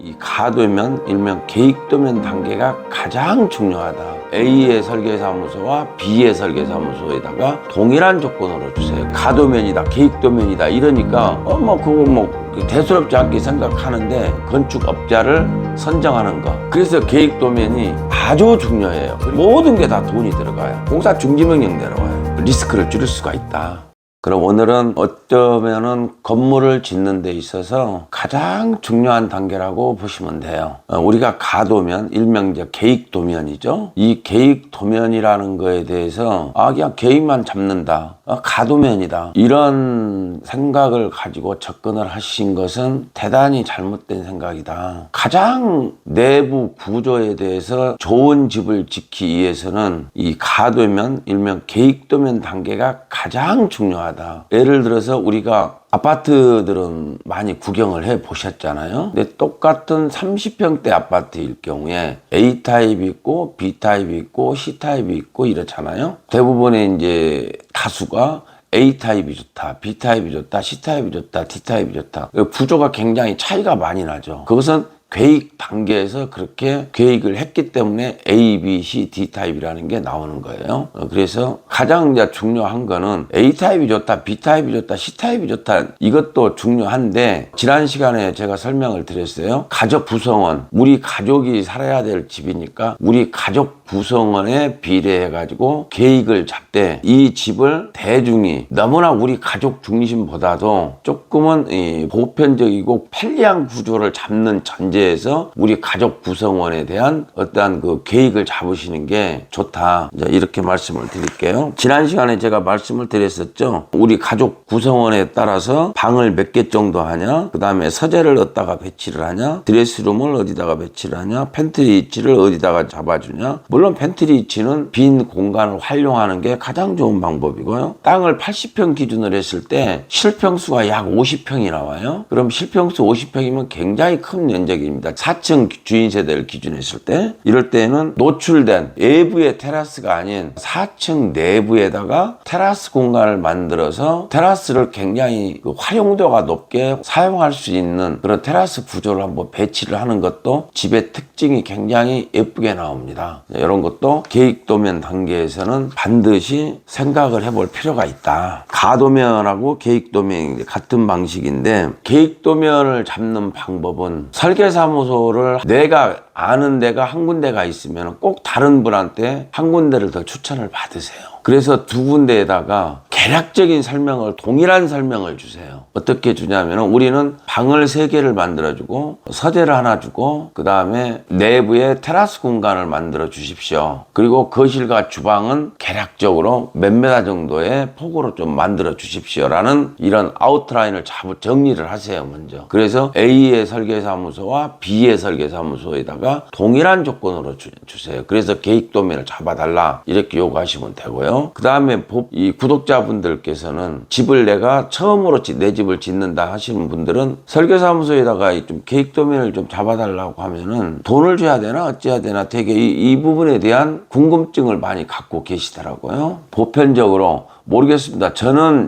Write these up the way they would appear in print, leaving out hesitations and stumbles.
이 가도면 일명 계획도면 단계가 가장 중요하다. A의 설계사무소와 B의 설계사무소에다가 동일한 조건으로 주세요. 가도면이다, 계획도면이다 이러니까 그거 대수롭지 않게 생각하는데 건축업자를 선정하는 거. 그래서 계획도면이 아주 중요해요. 모든 게 다 돈이 들어가요. 공사 중지명령 내려와요. 리스크를 줄일 수가 있다. 그럼 오늘은 어쩌면은 건물을 짓는 데 있어서 가장 중요한 단계라고 보시면 돼요. 우리가 가도면, 일명 이제 계획도면이죠. 이 계획도면이라는 거에 대해서 그냥 계획만 잡는다. 가도면이다. 이런 생각을 가지고 접근을 하신 것은 대단히 잘못된 생각이다. 가장 내부 구조에 대해서 좋은 집을 짓기 위해서는 이 가도면, 일명 계획도면 단계가 가장 중요하다. 예를 들어서 우리가 아파트들은 많이 구경을 해 보셨잖아요. 근데 똑같은 30평대 아파트일 경우에 A타입이 있고 B타입이 있고 C타입이 있고 이렇잖아요. 대부분의 이제 다수가 A타입이 좋다, B타입이 좋다, C타입이 좋다, D타입이 좋다. 구조가 굉장히 차이가 많이 나죠. 그것은 계획 단계에서 그렇게 계획을 했기 때문에 A, B, C, D 타입이라는 게 나오는 거예요. 그래서 가장 이제 중요한 거는 A 타입이 좋다, B 타입이 좋다, C 타입이 좋다 이것도 중요한데 지난 시간에 제가 설명을 드렸어요. 가족 구성원, 우리 가족이 살아야 될 집이니까 우리 가족 구성원에 비례해 가지고 계획을 잡되 이 집을 대중이 너무나 우리 가족 중심보다도 조금은 보편적이고 편리한 구조를 잡는 전제에서 우리 가족 구성원에 대한 어떠한 그 계획을 잡으시는 게 좋다. 이렇게 말씀을 드릴게요. 지난 시간에 제가 말씀을 드렸었죠. 우리 가족 구성원에 따라서 방을 몇 개 정도 하냐, 그 다음에 서재를 어디다가 배치를 하냐, 드레스룸을 어디다가 배치를 하냐, 팬트리 위치를 어디다가 잡아주냐. 물론 팬트리 위치는 빈 공간을 활용하는 게 가장 좋은 방법이고요. 땅을 80평 기준으로 했을 때 실평수가 약 50평이 나와요. 그럼 실평수 50평이면 굉장히 큰 면적입니다. 4층 주인 세대를 기준으로 했을 때 이럴 때는 노출된 외부의 테라스가 아닌 4층 내부에다가 테라스 공간을 만들어서 테라스를 굉장히 활용도가 높게 사용할 수 있는 그런 테라스 구조를 한번 배치를 하는 것도 집의 특징이 굉장히 예쁘게 나옵니다. 이런 것도 계획도면 단계에서는 반드시 생각을 해볼 필요가 있다. 가도면하고 계획도면이 같은 방식인데 계획도면을 잡는 방법은 설계사무소를 내가 아는 데가 한 군데가 있으면 꼭 다른 분한테 한 군데를 더 추천을 받으세요. 그래서 두 군데에다가 개략적인 설명을, 동일한 설명을 주세요. 어떻게 주냐면 우리는 방을 3개를 만들어주고 서재를 하나 주고 그 다음에 내부에 테라스 공간을 만들어 주십시오. 그리고 거실과 주방은 개략적으로 몇 메다 정도의 폭으로 좀 만들어 주십시오 라는 이런 아웃라인을 정리를 하세요. 먼저. 그래서 A의 설계사무소와 B의 설계사무소에다가 동일한 조건으로 주세요. 그래서 계획도면을 잡아달라 이렇게 요구하시면 되고요. 그 다음에 이 구독자분들께서는 집을 내가 처음으로 내 집을 짓는다 하시는 분들은 설계사무소에다가 좀 계획도면을 좀 잡아달라고 하면은 돈을 줘야 되나 어찌해야 되나 되게 이 부분에 대한 궁금증을 많이 갖고 계시더라고요. 보편적으로 모르겠습니다.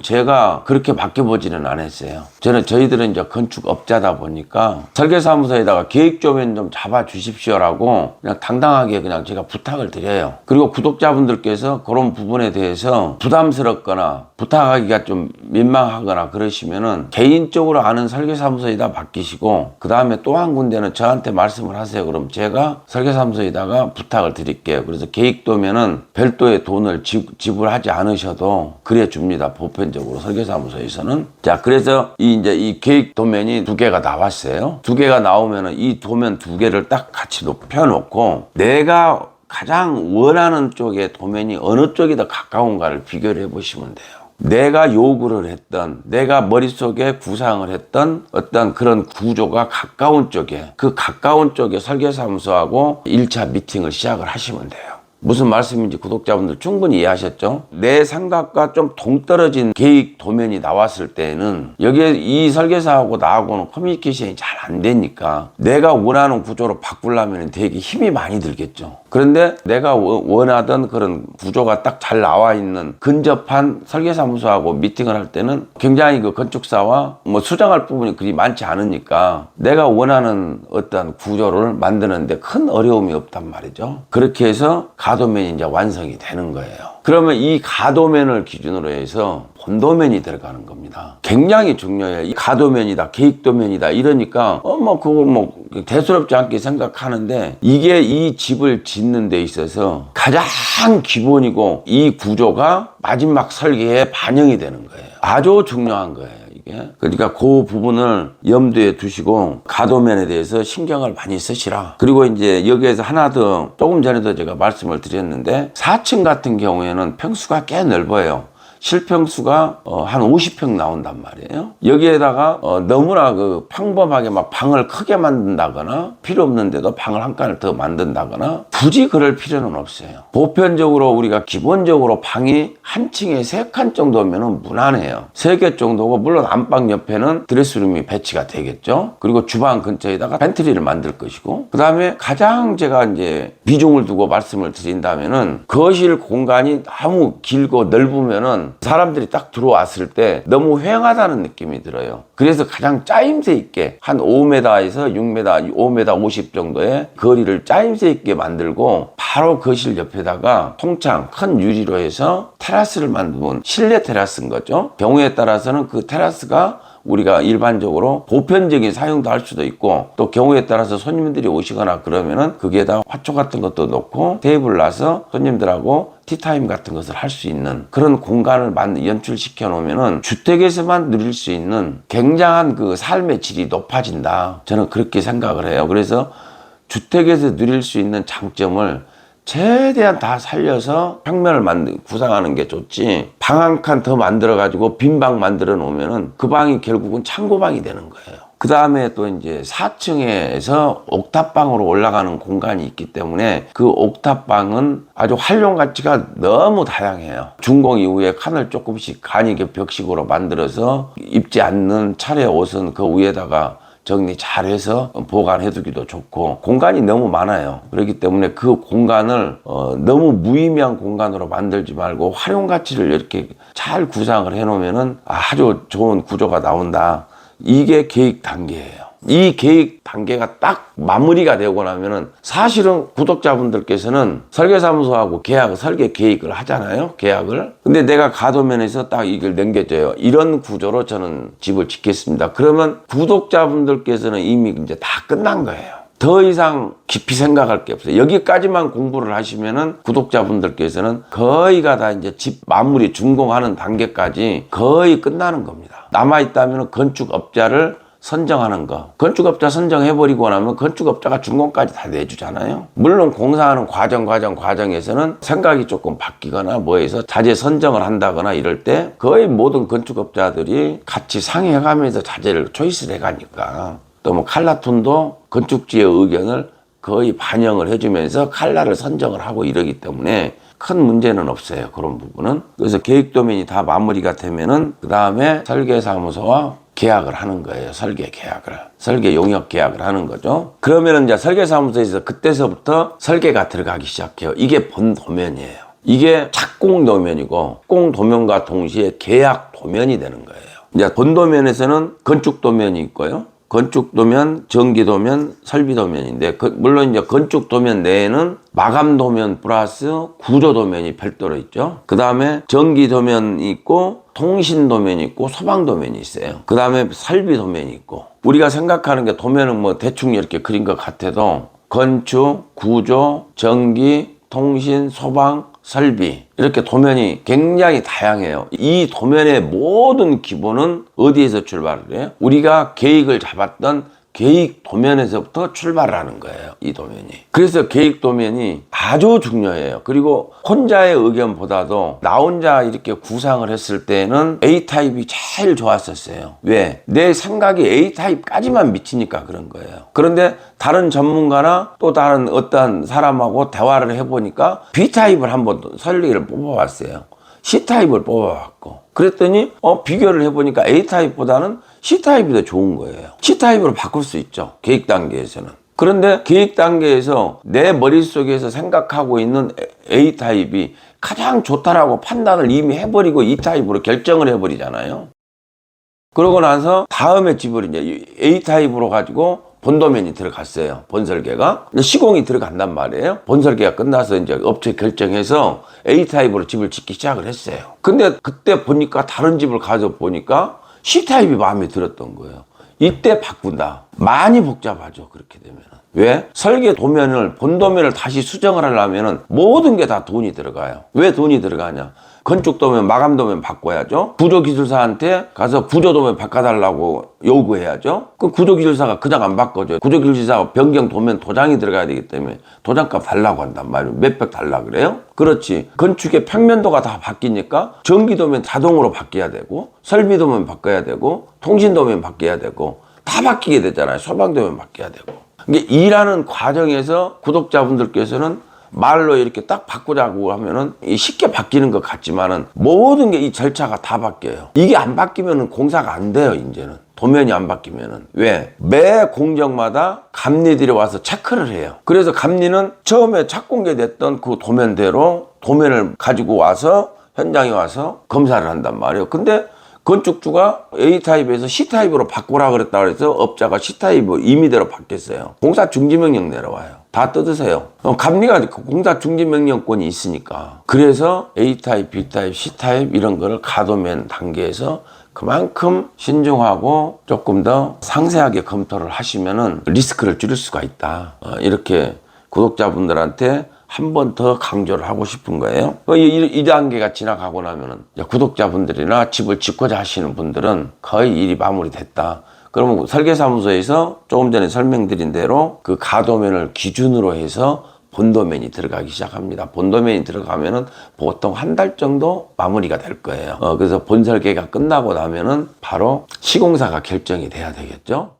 제가 그렇게 바뀌어보지는 않았어요. 저희들은 이제 건축업자다 보니까 설계사무소에다가 계획도면 좀 잡아주십시오라고 그냥 당당하게 그냥 제가 부탁을 드려요. 그리고 구독자분들께서 그런 부분에 대해서 부담스럽거나 부탁하기가 좀 민망하거나 그러시면은 개인적으로 아는 설계사무소에다 맡기시고 그 다음에 또 한 군데는 저한테 말씀을 하세요. 그럼 제가 설계사무소에다가 부탁을 드릴게요. 그래서 계획도면은 별도의 돈을 지불하지 않으셔도 그래 줍니다. 보편적으로 설계사무소에서는. 자, 그래서 이 계획도면이 2개가 나왔어요. 2개가 나오면은 이 도면 2개를 딱 같이 펴놓고 내가 가장 원하는 쪽의 도면이 어느 쪽이 더 가까운가를 비교를 해보시면 돼요. 내가 요구를 했던, 내가 머릿속에 구상을 했던 어떤 그런 구조가 가까운 쪽에, 그 가까운 쪽에 설계사무소하고 1차 미팅을 시작을 하시면 돼요. 무슨 말씀인지 구독자분들 충분히 이해하셨죠? 내 생각과 좀 동떨어진 계획 도면이 나왔을 때는 여기에 이 설계사하고 나하고는 커뮤니케이션이 잘 안 되니까 내가 원하는 구조로 바꾸려면 되게 힘이 많이 들겠죠. 그런데 내가 원하던 그런 구조가 딱 잘 나와 있는 근접한 설계사무소하고 미팅을 할 때는 굉장히 그 건축사와 뭐 수정할 부분이 그리 많지 않으니까 내가 원하는 어떤 구조를 만드는데 큰 어려움이 없단 말이죠. 그렇게 해서 가도면이 이제 완성이 되는 거예요. 그러면 이 가도면을 기준으로 해서 본도면이 들어가는 겁니다. 굉장히 중요해요. 이 가도면이다, 계획도면이다 이러니까 그걸 대수롭지 않게 생각하는데 이게 이 집을 짓는 데 있어서 가장 기본이고 이 구조가 마지막 설계에 반영이 되는 거예요. 아주 중요한 거예요. 그러니까 그 부분을 염두에 두시고 가도면에 대해서 신경을 많이 쓰시라. 그리고 이제 여기에서 하나 더 조금 전에도 제가 말씀을 드렸는데 4층 같은 경우에는 평수가 꽤 넓어요. 실평수가 한 50평 나온단 말이에요. 여기에다가 너무나 그 평범하게 막 방을 크게 만든다거나 필요 없는데도 방을 한 칸을 더 만든다거나 굳이 그럴 필요는 없어요. 보편적으로 우리가 기본적으로 방이 한 층에 3칸 정도면 무난해요. 3개 정도고 물론 안방 옆에는 드레스룸이 배치가 되겠죠. 그리고 주방 근처에다가 팬트리를 만들 것이고 그 다음에 가장 제가 이제 비중을 두고 말씀을 드린다면은 거실 공간이 너무 길고 넓으면은 사람들이 딱 들어왔을 때 너무 휑하다는 느낌이 들어요. 그래서 가장 짜임새 있게 한 5m에서 6m, 5m 50 정도의 거리를 짜임새 있게 만들고 바로 거실 옆에다가 통창 큰 유리로 해서 테라스를 만들면 실내 테라스인 거죠. 경우에 따라서는 그 테라스가 우리가 일반적으로 보편적인 사용도 할 수도 있고 또 경우에 따라서 손님들이 오시거나 그러면은 거기에다 화초 같은 것도 놓고 테이블 놔서 손님들하고 티타임 같은 것을 할 수 있는 그런 공간을 연출시켜 놓으면은 주택에서만 누릴 수 있는 굉장한 그 삶의 질이 높아진다. 저는 그렇게 생각을 해요. 그래서 주택에서 누릴 수 있는 장점을 최대한 다 살려서 평면을 구상하는 게 좋지 방 한 칸 더 만들어 가지고 빈 방 만들어 놓으면은 그 방이 결국은 창고방이 되는 거예요. 그 다음에 또 이제 4층에서 옥탑방으로 올라가는 공간이 있기 때문에 그 옥탑방은 아주 활용 가치가 너무 다양해요. 준공 이후에 칸을 조금씩 간이 벽식으로 만들어서 입지 않는 차례 옷은 그 위에다가 정리 잘해서 보관해두기도 좋고 공간이 너무 많아요. 그렇기 때문에 그 공간을 너무 무의미한 공간으로 만들지 말고 활용 가치를 이렇게 잘 구상을 해놓으면은 아주 좋은 구조가 나온다. 이게 계획 단계예요. 이 계획 단계가 딱 마무리가 되고 나면은 사실은 구독자분들께서는 설계사무소하고 설계 계획을 하잖아요. 계약을. 근데 내가 가도면에서 딱 이걸 넘겨줘요. 이런 구조로 저는 집을 짓겠습니다. 그러면 구독자분들께서는 이미 이제 다 끝난 거예요. 더 이상 깊이 생각할 게 없어요. 여기까지만 공부를 하시면은 구독자분들께서는 거의가 다 이제 집 마무리 준공하는 단계까지 거의 끝나는 겁니다. 남아있다면 건축업자를 선정하는 거. 건축업자 선정해버리고 나면 건축업자가 준공까지 다 내주잖아요. 물론 공사하는 과정에서는 생각이 조금 바뀌거나 뭐해서 자재 선정을 한다거나 이럴 때 거의 모든 건축업자들이 같이 상의해가면서 자재를 초이스를 해가니까 또 뭐 칼라톤도 건축주의 의견을 거의 반영을 해주면서 칼라를 선정을 하고 이러기 때문에 큰 문제는 없어요. 그런 부분은. 그래서 계획도면이 다 마무리가 되면은 그 다음에 설계사무소와 계약을 하는 거예요. 설계 용역 계약을 하는 거죠. 그러면은 이제 설계사무소에서 그때서부터 설계가 들어가기 시작해요. 이게 본도면이에요. 이게 착공도면이고 착공도면과 동시에 계약도면이 되는 거예요. 이제 본도면에서는 건축도면이 있고요. 건축도면, 전기도면, 설비도면인데 물론 이제 건축도면 내에는 마감도면 플러스 구조도면이 별도로 있죠. 그 다음에 전기도면이 있고 통신도면이 있고 소방도면이 있어요. 그 다음에 설비도면이 있고 우리가 생각하는 게 도면은 뭐 대충 이렇게 그린 것 같아도 건축, 구조, 전기, 통신, 소방, 설비 이렇게 도면이 굉장히 다양해요. 이 도면의 모든 기본은 어디에서 출발을 해요? 우리가 계획을 잡았던 계획 도면에서부터 출발을 하는 거예요, 이 도면이. 그래서 계획 도면이 아주 중요해요. 그리고 혼자의 의견보다도 나 혼자 이렇게 구상을 했을 때는 A타입이 제일 좋았었어요. 왜? 내 생각이 A타입까지만 미치니까 그런 거예요. 그런데 다른 전문가나 또 다른 어떤 사람하고 대화를 해보니까 B타입을 한번 설계를 뽑아봤어요. C타입을 뽑아봤고, 그랬더니 비교를 해보니까 A타입보다는 C타입이 더 좋은 거예요. C타입으로 바꿀 수 있죠, 계획 단계에서는. 그런데 계획 단계에서 내 머릿속에서 생각하고 있는 A타입이 가장 좋다라고 판단을 이미 해버리고 E타입으로 결정을 해버리잖아요. 그러고 나서 다음에 집을 이제 A타입으로 가지고 본도면이 들어갔어요. 본설계가. 시공이 들어간단 말이에요. 본설계가 끝나서 이제 업체 결정해서 A타입으로 집을 짓기 시작을 했어요. 근데 그때 보니까 다른 집을 가서 보니까 C타입이 마음에 들었던 거예요. 이때 바꾼다. 많이 복잡하죠, 그렇게 되면. 왜? 설계 도면을, 본도면을 다시 수정을 하려면 모든 게 다 돈이 들어가요. 왜 돈이 들어가냐? 건축 도면, 마감 도면 바꿔야죠. 구조기술사한테 가서 구조 도면 바꿔달라고 요구해야죠. 그 구조기술사가 그냥 안 바꿔줘요. 구조기술사가 변경 도면 도장이 들어가야 되기 때문에 도장값 달라고 한단 말이에요. 몇백 달라 그래요? 그렇지. 건축의 평면도가 다 바뀌니까 전기 도면 자동으로 바뀌어야 되고, 설비 도면 바꿔야 되고, 통신 도면 바뀌어야 되고, 다 바뀌게 되잖아요. 소방 도면 바뀌어야 되고. 이게 일하는 과정에서 구독자분들께서는 말로 이렇게 딱 바꾸자고 하면은 쉽게 바뀌는 것 같지만은 모든 게 이 절차가 다 바뀌어요. 이게 안 바뀌면은 공사가 안 돼요, 이제는. 도면이 안 바뀌면은. 왜? 매 공정마다 감리들이 와서 체크를 해요. 그래서 감리는 처음에 착공계됐던 그 도면대로 도면을 가지고 와서 현장에 와서 검사를 한단 말이에요. 근데 건축주가 A타입에서 C타입으로 바꾸라 그랬다 그래서 업자가 C타입으로 임의대로 바뀌었어요. 공사 중지명령 내려와요. 다 뜯으세요. 감리가 공사 중지명령권이 있으니까. 그래서 A타입, B타입, C타입 이런 거를 가도면 단계에서 그만큼 신중하고 조금 더 상세하게 검토를 하시면은 리스크를 줄일 수가 있다. 이렇게 구독자분들한테 한 번 더 강조를 하고 싶은 거예요. 이 단계가 지나가고 나면은 구독자분들이나 집을 짓고자 하시는 분들은 거의 일이 마무리됐다. 그러면 설계사무소에서 조금 전에 설명드린 대로 그 가도면을 기준으로 해서 본도면이 들어가기 시작합니다. 본도면이 들어가면은 보통 한 달 정도 마무리가 될 거예요. 그래서 본설계가 끝나고 나면은 바로 시공사가 결정이 돼야 되겠죠.